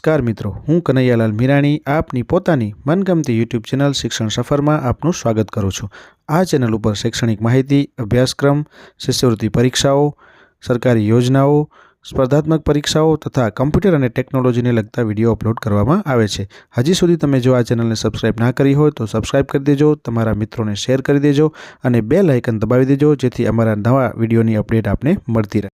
નમસ્કાર મિત્રો, હું કનૈયાલાલ મીરાણી આપની પોતાની મનગમતી યુટ્યુબ ચેનલ શિક્ષણ સફરમાં આપનું સ્વાગત કરું છું। આ ચેનલ ઉપર શૈક્ષણિક માહિતી, અભ્યાસક્રમ, શિષ્યવૃત્તિ પરીક્ષાઓ, સરકારી યોજનાઓ, સ્પર્ધાત્મક પરીક્ષાઓ તથા કમ્પ્યુટર અને ટેકનોલોજીને લગતા વિડીયો અપલોડ કરવામાં આવે છે। હજી સુધી તમે જો આ ચેનલને સબસ્ક્રાઇબ ના કરી હોય તો સબસ્ક્રાઇબ કરી દેજો, તમારા મિત્રોને શેર કરી દેજો અને બેલ આઇકન દબાવી દેજો જેથી અમારા નવા વિડીયોની અપડેટ આપને મળતી રહે।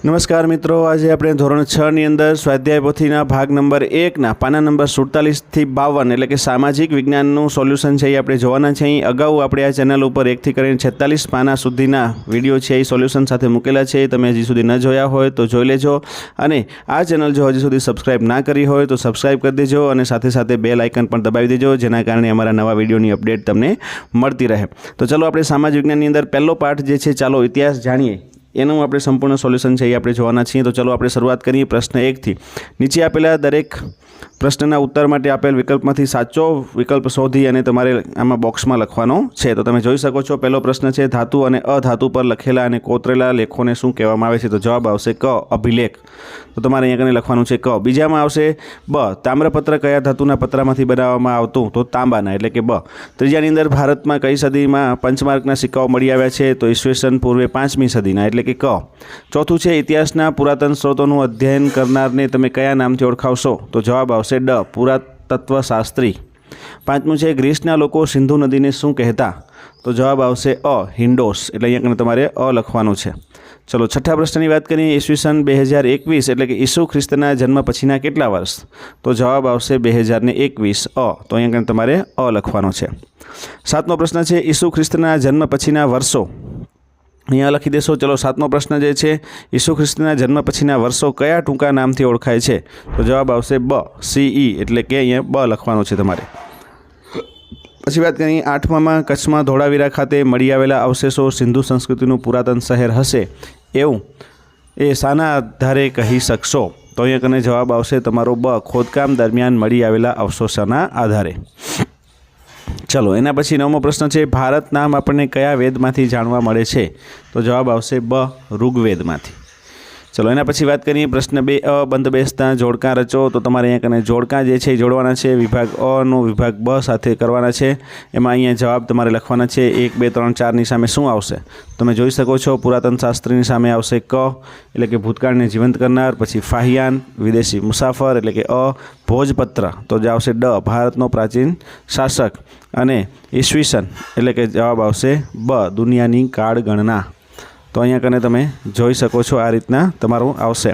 नमस्कार मित्रों, आज આપણે ધોરણ 6 ની અંદર સ્વાધ્યાય પોથીના ભાગ નંબર 1 ના પાના નંબર 47 થી 52 એટલે કે સામાજિક વિજ્ઞાનનું સોલ્યુશન છે એ આપણે જોવાના છે। અહીં અગાઉ આપણે આ ચેનલ ઉપર 1 થી કરીને 46 પાના સુધીના વિડીયો છે એ સોલ્યુશન સાથે મૂકેલા છે। તમે હજી સુધી ન જોયા હોય તો જોઈ લેજો અને આ ચેનલ જો હજી સુધી સબસ્ક્રાઇબ ના કરી હોય તો સબસ્ક્રાઇબ કરી દેજો અને સાથે સાથે બેલ આઇકન પણ દબાવી દેજો જેના કારણે અમારા નવા વિડીયોની અપડેટ તમને મળતી રહે। તો ચલો આપણે સામાજિક વિજ્ઞાનની અંદર પહેલો પાઠ જે છે ચાલો ઇતિહાસ જાણીએ એનું આપણે સંપૂર્ણ સોલ્યુશન છે એ આપણે જોવાના છીએ। તો ચલો આપણે શરૂઆત કરીએ પ્રશ્ન 1 થી। નીચે આપેલા દરેક પ્રશ્નના ઉત્તર માટે આપેલ વિકલ્પમાંથી સાચો વિકલ્પ શોધી અને તમારે આમાં બોક્સમાં લખવાનો છે। તો તમે જોઈ શકો છો પહેલો પ્રશ્ન છે ધાતુ અને અધાતુ પર લખેલા અને કોતરેલા લેખોને શું કહેવામાં આવે છે? તો જવાબ આવશે ક, અભિલેખ। તો તમારે અહીંયા કને લખવાનું છે ક। બીજામાં આવશે બ, તામ્રપત્ર કયા ધાતુના પતરામાંથી બનાવવામાં આવતું? તો તાંબાના એટલે કે બ। ત્રીજાની અંદર ભારતમાં કઈ સદીમાં પંચમાર્કના સિક્કાઓ મળી આવ્યા છે? તો ઈસવીસન પૂર્વે 5મી સદીના એટલે કે ક। ચોથું છે ઇતિહાસના પુરાતન સ્ત્રોતોનું અધ્યયન કરનારને તમે કયા નામથી ઓળખાવશો? તો જવાબ આવશે ડ, પુરાતત્વશાસ્ત્રી। પાંચમું છે ગ્રીસના લોકો સિંધુ નદીને શું કહેતા? તો જવાબ આવશે અ, હિન્ડોસ એટલે અહીંયા તમારે અ લખવાનું છે। ચલો છઠ્ઠા પ્રશ્નની વાત કરીએ। ઈસવીસન 2021 એટલે કે ઈસુ ખ્રિસ્તના જન્મ પછીના કેટલા વર્ષ? તો જવાબ આવશે 2021 અ, તો અહીંયા તમારે અ લખવાનો છે। સાતમો પ્રશ્ન છે ઈસુ ખ્રિસ્તના જન્મ પછીના વર્ષો અહીંયા લખી દેશો। ચલો સાતમો પ્રશ્ન જે છે ઈસુ ખ્રિસ્તના જન્મ પછીના વર્ષો કયા ટૂંકા નામથી ઓળખાય છે? તો જવાબ આવશે બ, CE એટલે કે અહીંયા બ લખવાનો છે તમારે। પછી વાત કરીએ આઠમામાં કચ્છમાં ધોળાવીરા ખાતે મળી આવેલા અવશેષો સિંધુ સંસ્કૃતિનું પુરાતન શહેર હશે એવું એ શાના આધારે કહી શકશો? તો અહીંયા કને જવાબ આવશે તમારો બ, ખોદકામ દરમિયાન મળી આવેલા અવશેષોના આધારે। ચલો એના પછી નવમો પ્રશ્ન છે ભારત નામ આપણને કયા વેદમાંથી જાણવા મળે છે? તો જવાબ આવશે બ, ઋગ્વેદમાંથી। ચલો એના પછી વાત કરીએ પ્રશ્ન 2 અ, બંધ બેસતા જોડકા રચો। તો તમારે અહીંયા કને જોડકા જે છે એ જોડવાના છે। વિભાગ અ નો વિભાગ બ સાથે કરવાના છે। એમાં અહીંયા જવાબ તમારે લખવાના છે 1, 2, 3, 4ની સામે શું આવશે? તમે જોઈ શકો છો પુરાતન શાસ્ત્રીની સામે આવશે ક એટલે કે ભૂતકાળને જીવંત કરનાર। પછી ફાહિયાન વિદેશી મુસાફર એટલે કે અ, ભોજપત્ર તો જે આવશે ડ, ભારતનો પ્રાચીન શાસક અને ઈસવીસન એટલે કે જવાબ આવશે બ, દુનિયાની કાળ ગણના। તો અહીંયા કને તમે જોઈ શકો છો આ રીતના તમારું આવશે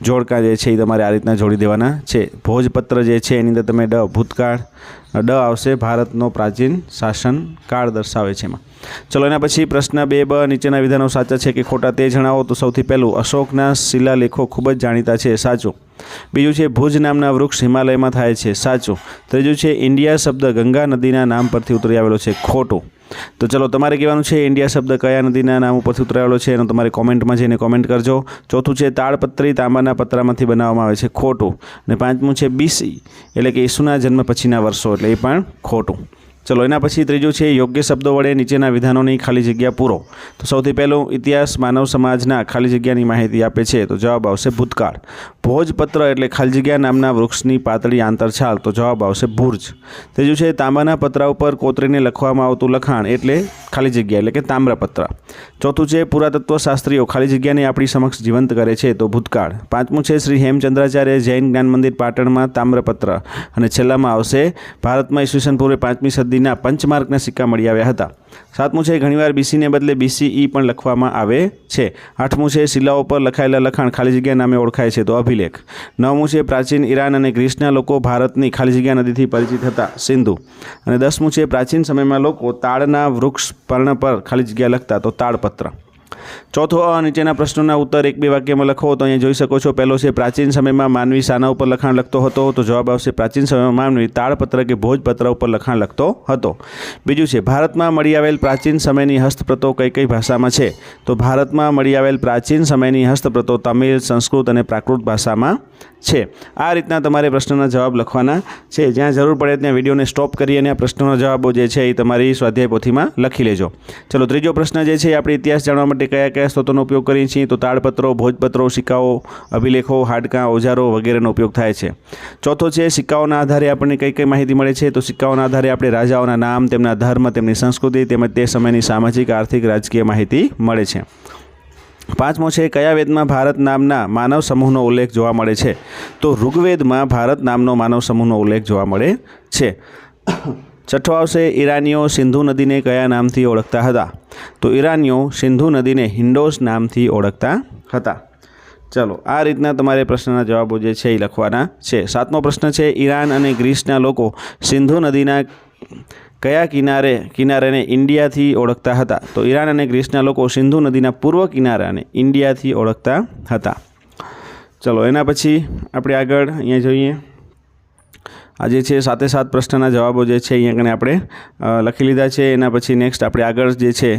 જોડકા જે છે એ તમારે આ રીતના જોડી દેવાના છે। ભોજપત્ર જે છે એની અંદર તમે ડ, ભૂતકાળ, ડ આવશે ભારતનો પ્રાચીન શાસન કાળ દર્શાવે છે એમાં। ચલો એના પછી પ્રશ્ન 2 બ, નીચેના વિધાનો સાચા છે કે ખોટા તે જણાવો। તો સૌથી પહેલું અશોકના શિલાલેખો ખૂબ જ જાણીતા છે, સાચું। બીજું છે ભુજ નામના વૃક્ષ હિમાલયમાં થાય છે, સાચું। ત્રીજું છે ઇન્ડિયા શબ્દ ગંગા નદીના નામ પરથી ઉતરી આવેલો છે, ખોટું। તો ચલો તમારે કહેવાનું છે ઇન્ડિયા શબ્દ કયા નદીના નામ ઉપરથી ઉતરાયેલો છે એનો તમારે કોમેન્ટમાં જઈને કોમેન્ટ કરજો। ચોથું છે તાડપત્રી તાંબાના પતરામાંથી બનાવવામાં આવે છે, ખોટું। અને પાંચમું છે BC એટલે કે ઈસુના જન્મ પછીના વર્ષો એટલે એ પણ ખોટું। ચલો એના પછી ત્રીજું છે યોગ્ય શબ્દો વડે નીચેના વિધાનોની ખાલી જગ્યા પૂરો। તો સૌથી પહેલું ઇતિહાસ માનવ સમાજના ખાલી જગ્યાની માહિતી આપે છે, તો જવાબ આવશે ભૂતકાળ। ભોજપત્ર એટલે ખાલી જગ્યા નામના વૃક્ષની પાતળી આંતરછાલ, તો જવાબ આવશે ભુર્જ। ત્રીજું છે તાંબાના પતરા ઉપર કોતરીને લખવામાં આવતું લખાણ એટલે ખાલી જગ્યા એટલે કે તામ્રપત્ર। ચોથું છે પુરાતત્વશાસ્ત્રીઓ ખાલી જગ્યાને આપણી સમક્ષ જીવંત કરે છે, તો ભૂતકાળ। પાંચમું છે શ્રી હેમચંદ્રાચાર્ય જૈન જ્ઞાન મંદિર પાટણમાં તામ્રપત્ર। અને છેલ્લામાં આવશે ભારતમાં ઈસવીસન પૂર્વે 5મી સદીના પંચમાર્કના સિક્કા મળી આવ્યા હતા। સાતમું છે ઘણીવાર BCને બદલે BCE પણ લખવામાં આવે છે। આઠમું છે શિલાઓ પર લખાયેલા લખાણ ખાલી જગ્યા નામે ઓળખાય છે, તો અભિલેખ। નવમું છે પ્રાચીન ઈરાન અને ગ્રીસના લોકો ભારતની ખાલી જગ્યા નદીથી પરિચિત હતા, સિંધુ। અને 10મું છે પ્રાચીન સમયમાં લોકો તાડના વૃક્ષ પર્ણ પર ખાલી જગ્યા લખતા, તો તાડપત્ર। ચોથો અ, નીચેના પ્રશ્નોના ઉત્તર 1-2 વાક્યમાં લખો। તો અહીંયા જોઈ શકો છો પહેલો છે પ્રાચીન સમયમાં માનવી શાના ઉપર લખાણ લખતો હતો? તો જવાબ આવશે પ્રાચીન સમયમાં માનવી તાડપત્ર કે ભોજપત્ર ઉપર લખાણ લખતો હતો। બીજું છે ભારતમાં મળી આવેલ પ્રાચીન સમયની હસ્તપ્રતો કઈ કઈ ભાષામાં છે? તો ભારતમાં મળી આવેલ પ્રાચીન સમયની હસ્તપ્રતો તમિલ, સંસ્કૃત અને પ્રાકૃત ભાષામાં છે। આ રીતના તમારે પ્રશ્નના જવાબ લખવાના છે। જ્યાં જરૂર પડે ત્યાં વિડીયોને સ્ટોપ કરી અને આ પ્રશ્નોના જવાબો જે છે એ તમારી સ્વાધ્યાય પોથીમાં લખી લેજો। ચલો, ત્રીજો પ્રશ્ન જે છે આપણે ઇતિહાસ જાણવા માટે કયા કયા સ્ત્રોતોનો ઉપયોગ કરીએ છીએ? તો તાળપત્રો, ભોજપત્રો, સિક્કાઓ, અભિલેખો, હાડકાં, ઓજારો વગેરેનો ઉપયોગ થાય છે। ચોથો છે સિક્કાઓના આધારે આપણને કઈ કઈ માહિતી મળે છે? તો સિક્કાઓના આધારે આપણે રાજાઓના નામ, તેમના ધર્મ, તેમની સંસ્કૃતિ તેમજ તે સમયની સામાજિક, આર્થિક, રાજકીય માહિતી મળે છે। પાંચમો છે કયા વેદમાં ભારત નામના માનવ સમૂહનો ઉલ્લેખ જોવા મળે છે? તો ઋગ્વેદમાં ભારત નામનો માનવ સમૂહનો ઉલ્લેખ જોવા મળે છે। છઠ્ઠો આવશે ઈરાનીઓ સિંધુ નદીને કયા નામથી ઓળખતા હતા? તો ઈરાનીઓ સિંધુ નદીને હિન્ડોસ નામથી ઓળખતા હતા। ચલો, આ રીતના તમારે પ્રશ્નના જવાબો જે છે એ લખવાના છે। સાતમો પ્રશ્ન છે ઈરાન અને ગ્રીસના લોકો સિંધુ નદીના કયા કિનારેને ઇન્ડિયાથી ઓળખતા હતા? તો ઈરાન અને ગ્રીસના લોકો સિંધુ નદીના પૂર્વ કિનારાને ઇન્ડિયાથી ઓળખતા હતા। ચલો, એના પછી આપણે આગળ અહીંયા જોઈએ। આ જે છે 7 પ્રશ્નના જવાબો જે છે અહીંયા કને આપણે લખી લીધા છે। એના પછી નેક્સ્ટ આપણે આગળ જે છે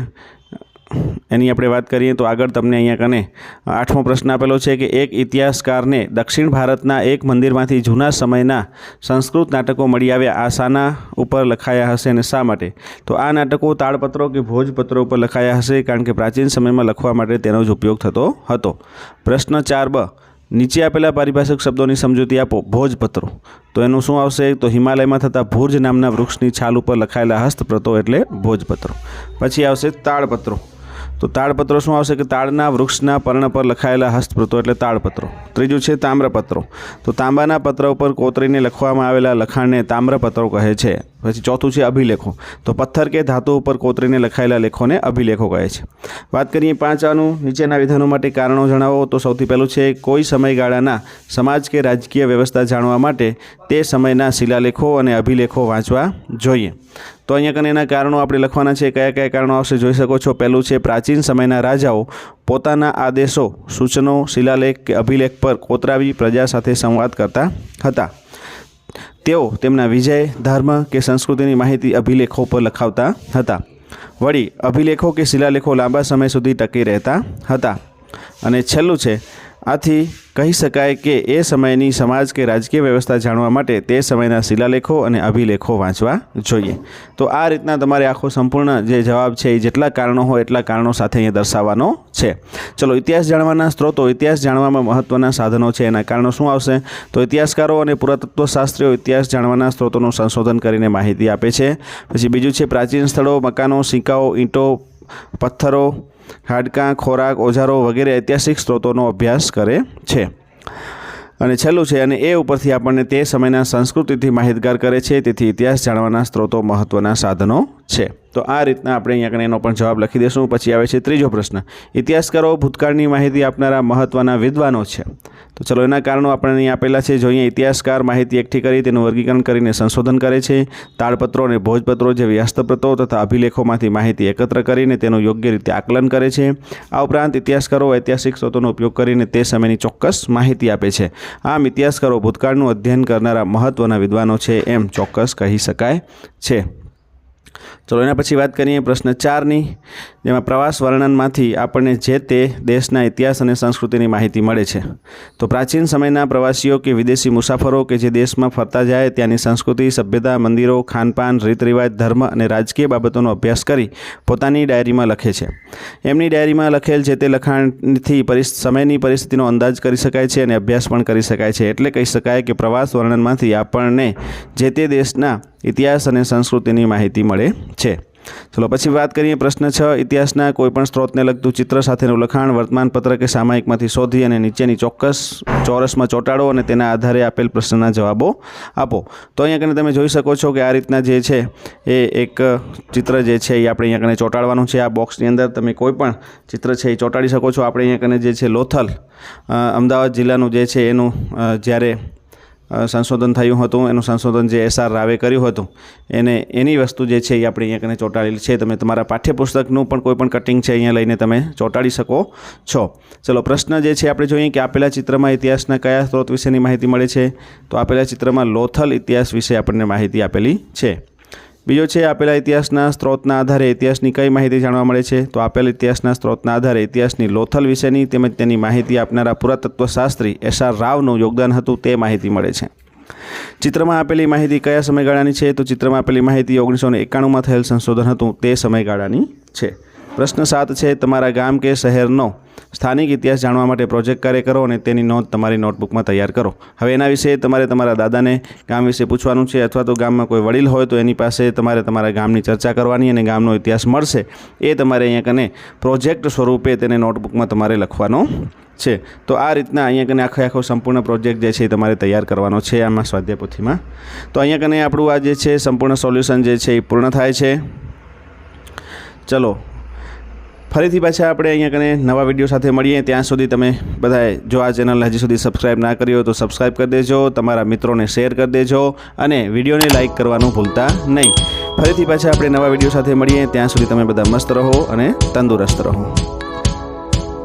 એની આપણે વાત કરીએ તો આગળ તમને અહીંયા કને 8મો પ્રશ્ન આપેલો છે કે એક ઇતિહાસકારને દક્ષિણ ભારતના એક મંદિરમાંથી જૂના સમયના સંસ્કૃત નાટકો મળી આવ્યા, આ શાના ઉપર લખાયા હશે અને શા માટે? તો આ નાટકો તાળપત્રો કે ભોજપત્રો ઉપર લખાયા હશે, કારણ કે પ્રાચીન સમયમાં લખવા માટે તેનો જ ઉપયોગ થતો હતો। પ્રશ્ન 4બ, નીચે આપેલા પારિભાષિક શબ્દોની સમજૂતી આપો। ભોજપત્રો, તો એનું શું આવશે? તો હિમાલયમાં થતા ભુર્જ નામના વૃક્ષની છાલ ઉપર લખાયેલા હસ્તપ્રતો એટલે ભોજપત્રો। પછી આવશે તાળપત્રો, તો તાળપત્રો શું આવશે? કે તાળના વૃક્ષના પર્ણ પર લખાયેલા હસ્તપ્રતો એટલે તાળપત્રો। ત્રીજું છે તામ્રપત્રો, તો તાંબાના પત્ર ઉપર કોતરીને લખવામાં આવેલા લખાણને તામ્રપત્રો કહે છે। પછી ચોથું છે અભિલેખો, તો પથ્થર કે ધાતુ ઉપર કોતરીને લખાયેલા લેખોને અભિલેખો કહે છે। વાત કરીએ 5આનું, નીચેના વિધાનો માટે કારણો જણાવો। તો સૌથી પહેલું છે કોઈ સમયગાળાના સમાજ કે રાજકીય વ્યવસ્થા જાણવા માટે તે સમયના શિલાલેખો અને અભિલેખો વાંચવા જોઈએ। તો અહીંયા કને એના કારણો આપણે લખવાના છે। કયા કયા કારણો આવશે જોઈ શકો છો। પહેલું છે પ્રાચીન સમયના રાજાઓ પોતાના આદેશો, સૂચનો, શિલાલેખ કે અભિલેખ પર કોતરાવી પ્રજા સાથે સંવાદ કરતા હતા। તેઓ તેમના વિજય, ધર્મ કે સંસ્કૃતિની માહિતી અભિલેખો પર લખાવતા હતા। વળી અભિલેખો કે શિલાલેખો લાંબા સમય સુધી ટકી રહેતા હતા। અને છેલ્લું છે આથી કહી શકાય કે એ સમયની સમાજ કે રાજકીય વ્યવસ્થા જાણવા માટે તે સમયના શિલાલેખો અને અભિલેખો વાંચવા જોઈએ। તો આ રીતના તમારે આખો સંપૂર્ણ જે જવાબ છે એ જેટલા કારણો હોય એટલા કારણો સાથે અહીંયા દર્શાવવાનો છે। ચલો, ઇતિહાસ જાણવાના સ્ત્રોતો, ઇતિહાસ જાણવામાં મહત્ત્વના સાધનો છે, એના કારણો શું આવશે? તો ઇતિહાસકારો અને પુરાતત્વશાસ્ત્રીઓ ઇતિહાસ જાણવાના સ્ત્રોતોનું સંશોધન કરીને માહિતી આપે છે। પછી બીજું છે પ્રાચીન સ્થળો, મકાનો, સિક્કાઓ, ઈંટો, પથ્થરો, હાડકાં, ખોરાક, ઓજારો વગેરે ઐતિહાસિક સ્ત્રોતોનો અભ્યાસ કરે છે। અને છેલ્લું છે અને એ ઉપરથી આપણને તે સમયના સંસ્કૃતિથી માહિતગાર કરે છે। તેથી ઇતિહાસ જાણવાના સ્ત્રોતો મહત્ત્વના સાધનો છે। તો આ રીતના આપણે અહીંયા એનો પણ જવાબ લખી દઈશું। પછી આવે છે ત્રીજો પ્રશ્ન, ઇતિહાસકારો ભૂતકાળની માહિતી આપનારા મહત્ત્વના વિદ્વાનો છે। તો ચલો, એના કારણો આપણને અહીં આપેલા છે। જો અહીંયા ઇતિહાસકાર માહિતી એકઠી કરી તેનું વર્ગીકરણ કરીને સંશોધન કરે છે। તાળપત્રો અને ભોજપત્રો જેવી હસ્તપ્રતો તથા અભિલેખોમાંથી માહિતી એકત્ર કરીને તેનું યોગ્ય રીતે આકલન કરે છે। આ ઉપરાંત ઇતિહાસકારો ઐતિહાસિક સ્ત્રોતોનો ઉપયોગ કરીને તે સમયની ચોક્કસ માહિતી આપે છે। આમ ઇતિહાસકારો ભૂતકાળનું અધ્યયન કરનારા મહત્ત્વના વિદ્વાનો છે એમ ચોક્કસ કહી શકાય છે। ચલો, એના પછી વાત કરીએ પ્રશ્ન 4ની, જેમાં પ્રવાસ વર્ણનમાંથી આપણને જે તે દેશના ઇતિહાસ અને સંસ્કૃતિની માહિતી મળે છે। તો પ્રાચીન સમયના પ્રવાસીઓ કે વિદેશી મુસાફરો કે જે દેશમાં ફરતા જાય ત્યાંની સંસ્કૃતિ, સભ્યતા, મંદિરો, ખાનપાન, રીત રિવાજ, ધર્મ અને રાજકીય બાબતોનો અભ્યાસ કરી પોતાની ડાયરીમાં લખે છે। એમની ડાયરીમાં લખેલ જે તે લખાણથી સમયની પરિસ્થિતિનો અંદાજ કરી શકાય છે અને અભ્યાસ પણ કરી શકાય છે। એટલે કહી શકાય કે પ્રવાસ વર્ણનમાંથી આપણને જે તે દેશના ઇતિહાસ અને સંસ્કૃતિની માહિતી મળે છે। ચલો, પછી વાત કરીએ પ્રશ્ન 6, ઇતિહાસના કોઈપણ સ્ત્રોતને લગતું ચિત્ર સાથેનું લખાણ વર્તમાનપત્ર કે સામાયિકમાંથી શોધી અને નીચેની ચોક્કસ ચોરસમાં ચોંટાડો અને તેના આધારે આપેલ પ્રશ્નના જવાબો આપો। તો અહીંયા કને તમે જોઈ શકો છો કે આ રીતના જે છે એ એક ચિત્ર જે છે એ આપણે અહીંયા કને ચોંટાડવાનું છે। આ બોક્સની અંદર તમે કોઈ પણ ચિત્ર છે એ ચોંટાડી શકો છો। આપણે અહીંયા કને જે છે લોથલ અમદાવાદ જિલ્લાનું જે છે એનું જ્યારે સંશોધન થયું હતું, એનું સંશોધન જે SR રાવે કર્યું હતું એની વસ્તુ જે છે એ આપણે અહીંયા કને ચોંટાડેલી છે। તમે તમારા પાઠ્યપુસ્તકનું પણ કોઈ પણ કટિંગ છે અહીંયા લઈને તમે ચોંટાડી શકો છો। ચલો, પ્રશ્ન જે છે આપણે જોઈએ કે આપેલા ચિત્રમાં ઇતિહાસના કયા સ્ત્રોત વિશેની માહિતી મળે છે? તો આપેલા ચિત્રમાં લોથલ ઇતિહાસ વિશે આપણને માહિતી આપેલી છે। બીજો છે આપેલા ઇતિહાસના સ્ત્રોતના આધારે ઇતિહાસની કઈ માહિતી જાણવા મળે છે? તો આપેલ ઇતિહાસના સ્ત્રોતના આધારે ઇતિહાસની લોથલ વિશેની તેમજ તેની માહિતી આપનારા પુરાતત્વશાસ્ત્રી SR રાવનું યોગદાન હતું તે માહિતી મળે છે. ચિત્રમાં આપેલી માહિતી કયા સમયગાળાની છે? તો ચિત્રમાં આપેલી માહિતી 1991માં થયેલ સંશોધન હતું તે સમયગાળાની છે. પ્રશ્ન 7 છે, તમારા ગામ કે શહેરનો સ્થાનિક ઇતિહાસ જાણવા માટે પ્રોજેક્ટ કાર્ય કરો અને તેની નોંધ તમારી નોટબુકમાં તૈયાર કરો. હવે એના વિશે તમારે તમારા દાદાને ગામ વિશે પૂછવાનું છે, અથવા તો ગામમાં કોઈ વડીલ હોય તો એની પાસે તમારે તમારા ગામની ચર્ચા કરવાની અને ગામનો ઇતિહાસ મળશે એ તમારે અહીંયા કને પ્રોજેક્ટ સ્વરૂપે તેને નોટબુકમાં તમારે લખવાનો છે. તો આ રીતના અહીંયા કને આખો સંપૂર્ણ પ્રોજેક્ટ જે છે એ તમારે તૈયાર કરવાનો છે આમાં સ્વાધ્યાય પોથીમાં. તો અહીંયા કને આપણું આ જે છે સંપૂર્ણ સોલ્યુશન જે છે એ પૂર્ણ થાય છે. ચલો ફરીથી પાછા આપણે અહીંયા કને નવા વિડીયો સાથે મળીએ. ત્યાં સુધી તમે બધાએ જો આ ચેનલ હજી સુધી સબસ્ક્રાઈબ ના કરી હોય તો સબસ્ક્રાઈબ કરી દેજો, તમારા મિત્રોને શેર કરી દેજો અને વિડીયોને લાઇક કરવાનું ભૂલતા નહીં. ફરીથી પાછા આપણે નવા વિડીયો સાથે મળીએ. ત્યાં સુધી તમે બધા મસ્ત રહો અને તંદુરસ્ત રહો.